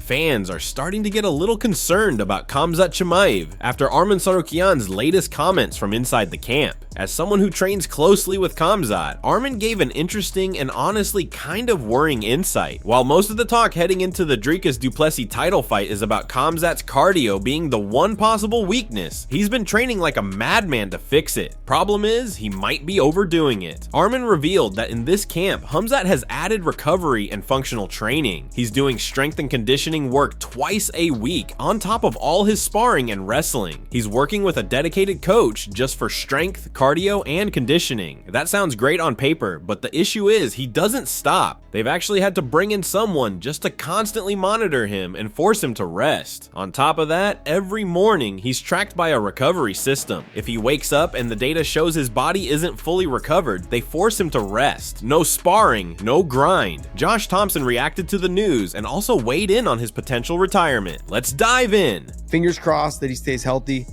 Fans are starting to get a little concerned about Khamzat Chimaev after Arman Tsarukyan's latest comments from inside the camp. As someone who trains closely with Khamzat, Arman gave an interesting and honestly kind of worrying insight. While most of the talk heading into the Dricus Du Plessis title fight is about Khamzat's cardio being the one possible weakness, he's been training like a madman to fix it. Problem is, he might be overdoing it. Arman revealed that in this camp, Khamzat has added recovery and functional training. He's doing strength and conditioning work twice a week on top of all his sparring and wrestling. He's working with a dedicated coach just for strength, cardio, and conditioning. That sounds great on paper, but the issue is he doesn't stop. They've actually had to bring in someone just to constantly monitor him and force him to rest. On top of that, every morning he's tracked by a recovery system. If he wakes up and the data shows his body isn't fully recovered, they force him to rest. No sparring, no grind. Josh Thompson reacted to the news and also weighed in on his potential retirement. Let's dive in. Fingers crossed that he stays healthy,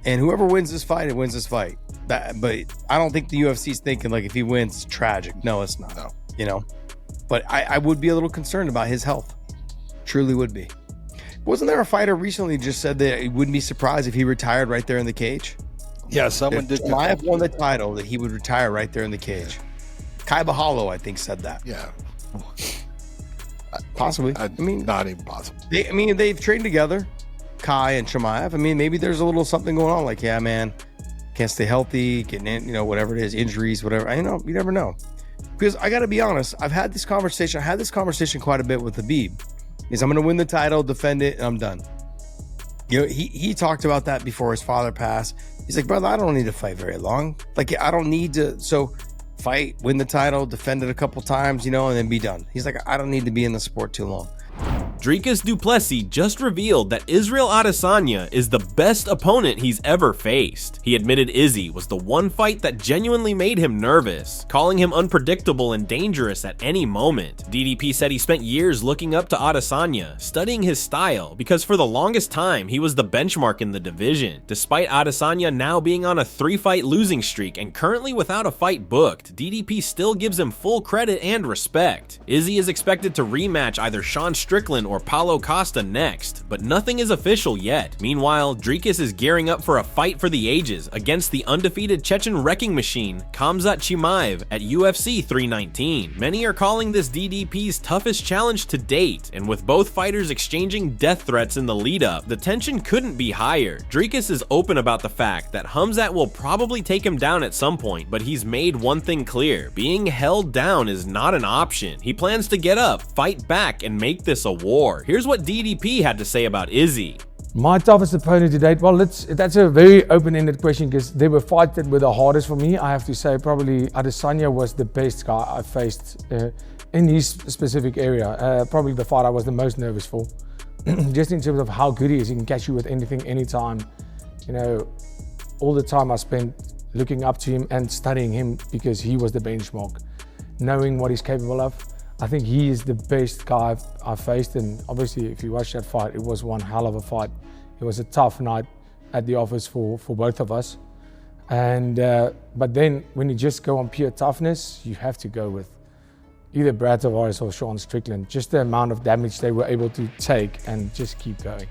and whoever wins this fight, it wins this fight. But I don't think the UFC's thinking like if he wins, it's tragic. No, it's not. No. You know, but I would be a little concerned about his health. Truly would be. Wasn't there a fighter recently just said that he wouldn't be surprised if he retired right there in the cage? Yeah, someone did. Chimaev won the title, that he would retire right there in the cage. Kai Bahalo, I think, said that. Yeah. Possibly. I mean, not even possible. They've trained together, Kai and Chimaev. I mean, maybe there's a little something going on. Like, yeah, man, can't stay healthy, getting in, whatever it is, injuries, whatever. You never know. Because I got to be honest, I had this conversation quite a bit with Habib. Is I'm going to win the title, defend it, and I'm done. He talked about that before his father passed. He's like, brother, I don't need to fight very long. Like, I don't need to. So fight, win the title, defend it a couple times, and then be done. He's like, I don't need to be in the sport too long. Dricus Du Plessis just revealed that Israel Adesanya is the best opponent he's ever faced. He admitted Izzy was the one fight that genuinely made him nervous, calling him unpredictable and dangerous at any moment. DDP said he spent years looking up to Adesanya, studying his style, because for the longest time he was the benchmark in the division. Despite Adesanya now being on a 3-fight losing streak and currently without a fight booked, DDP still gives him full credit and respect. Izzy is expected to rematch either Sean Strickland or Paulo Costa next, but nothing is official yet. Meanwhile, Dricus is gearing up for a fight for the ages against the undefeated Chechen wrecking machine Khamzat Chimaev at UFC 319. Many are calling this DDP's toughest challenge to date, and with both fighters exchanging death threats in the lead-up, the tension couldn't be higher. Dricus is open about the fact that Khamzat will probably take him down at some point, but he's made one thing clear: being held down is not an option. He plans to get up, fight back, and make this a war. Here's what DDP had to say about Izzy. My toughest opponent to date, well, that's a very open-ended question, because there were fights that were the hardest for me. I have to say probably Adesanya was the best guy I faced in his specific area. Probably the fight I was the most nervous for. Just in terms of how good he is, he can catch you with anything, anytime. All the time I spent looking up to him and studying him, because he was the benchmark, knowing what he's capable of. I think he is the best guy I've faced, and obviously if you watch that fight, it was one hell of a fight. It was a tough night at the office for both of us. And but then when you just go on pure toughness, you have to go with either Brad Tavares or Sean Strickland. Just the amount of damage they were able to take and just keep going.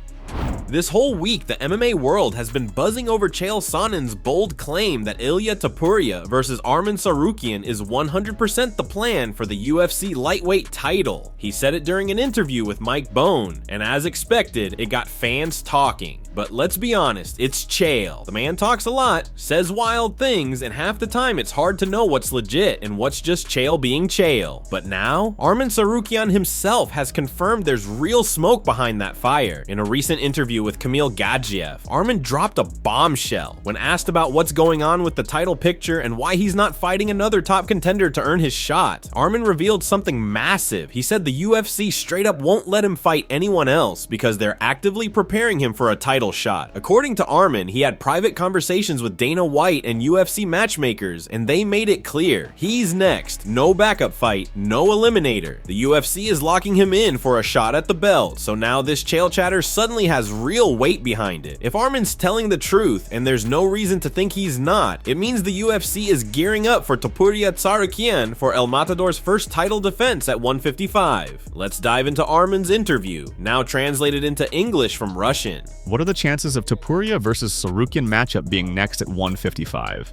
This whole week, the MMA world has been buzzing over Chael Sonnen's bold claim that Ilia Topuria versus Arman Tsarukyan is 100% the plan for the UFC lightweight title. He said it during an interview with Mike Bone, and as expected, it got fans talking. But let's be honest, it's Chael. The man talks a lot, says wild things, and half the time it's hard to know what's legit and what's just Chael being Chael. But now, Arman Tsarukyan himself has confirmed there's real smoke behind that fire. In a recent interview with Kamil Gadzhiev, Arman dropped a bombshell. When asked about what's going on with the title picture and why he's not fighting another top contender to earn his shot, Arman revealed something massive. He said the UFC straight up won't let him fight anyone else because they're actively preparing him for a title shot. According to Arman, he had private conversations with Dana White and UFC matchmakers, and they made it clear he's next. No backup fight, no eliminator. The UFC is locking him in for a shot at the belt, so now this Chael chatter suddenly has real real weight behind it. If Arman's telling the truth, and there's no reason to think he's not, it means the UFC is gearing up for Topuria Tsarukyan for El Matador's first title defense at 155. Let's dive into Arman's interview, now translated into English from Russian. What are the chances of Topuria versus Tsarukyan matchup being next at 155?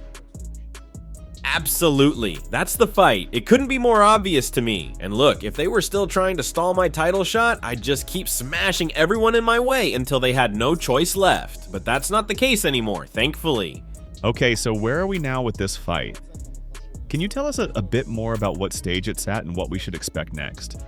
Absolutely. That's the fight. It couldn't be more obvious to me. And look, if they were still trying to stall my title shot, I'd just keep smashing everyone in my way until they had no choice left. But that's not the case anymore, thankfully. Okay, so where are we now with this fight? Can you tell us a bit more about what stage it's at and what we should expect next?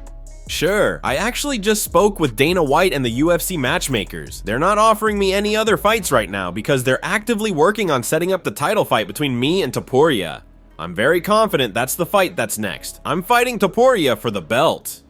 Sure, I actually just spoke with Dana White and the UFC matchmakers. They're not offering me any other fights right now because they're actively working on setting up the title fight between me and Topuria. I'm very confident that's the fight that's next. I'm fighting Topuria for the belt.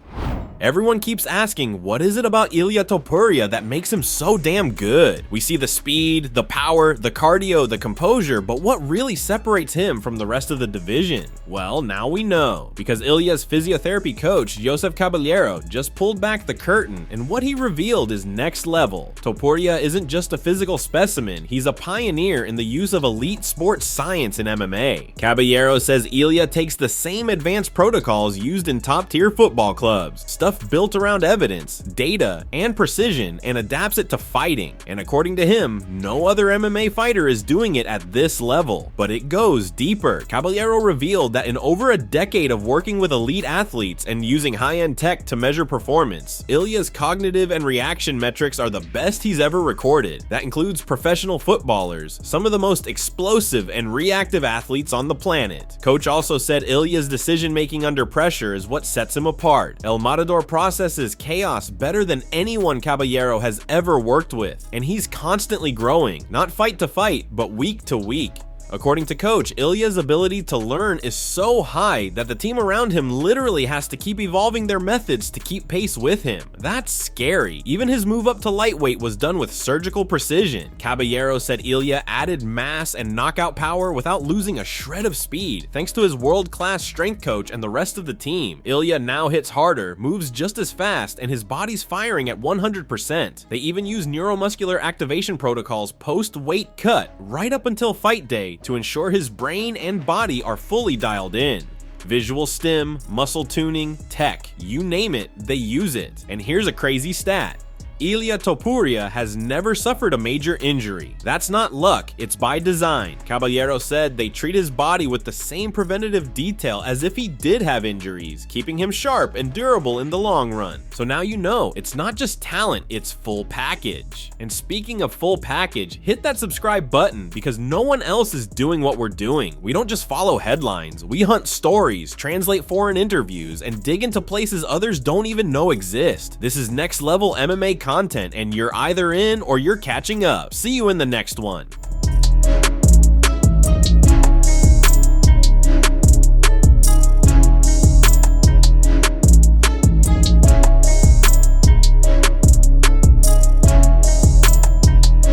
Everyone keeps asking, what is it about Ilia Topuria that makes him so damn good? We see the speed, the power, the cardio, the composure, but what really separates him from the rest of the division? Well, now we know, because Ilia's physiotherapy coach, Joseph Caballero, just pulled back the curtain, and what he revealed is next level. Topuria isn't just a physical specimen, he's a pioneer in the use of elite sports science in MMA. Caballero says Ilia takes the same advanced protocols used in top-tier football clubs, stuff built around evidence, data, and precision, and adapts it to fighting. And according to him, no other MMA fighter is doing it at this level. But it goes deeper. Caballero revealed that in over a decade of working with elite athletes and using high-end tech to measure performance, Ilia's cognitive and reaction metrics are the best he's ever recorded. That includes professional footballers, some of the most explosive and reactive athletes on the planet. Coach also said Ilia's decision-making under pressure is what sets him apart. El Matador processes chaos better than anyone Caballero has ever worked with, and he's constantly growing, not fight to fight, but week to week. According to Coach, Ilia's ability to learn is so high that the team around him literally has to keep evolving their methods to keep pace with him. That's scary. Even his move up to lightweight was done with surgical precision. Caballero said Ilia added mass and knockout power without losing a shred of speed, thanks to his world-class strength coach and the rest of the team. Ilia now hits harder, moves just as fast, and his body's firing at 100%. They even use neuromuscular activation protocols post-weight cut right up until fight day to ensure his brain and body are fully dialed in. Visual stim, muscle tuning, tech, you name it, they use it. And here's a crazy stat. Ilia Topuria has never suffered a major injury. That's not luck, it's by design. Caballero said they treat his body with the same preventative detail as if he did have injuries, keeping him sharp and durable in the long run. So now you know, it's not just talent, it's full package. And speaking of full package, hit that subscribe button because no one else is doing what we're doing. We don't just follow headlines, we hunt stories, translate foreign interviews, and dig into places others don't even know exist. This is next level MMA content, and you're either in or you're catching up. See you in the next one.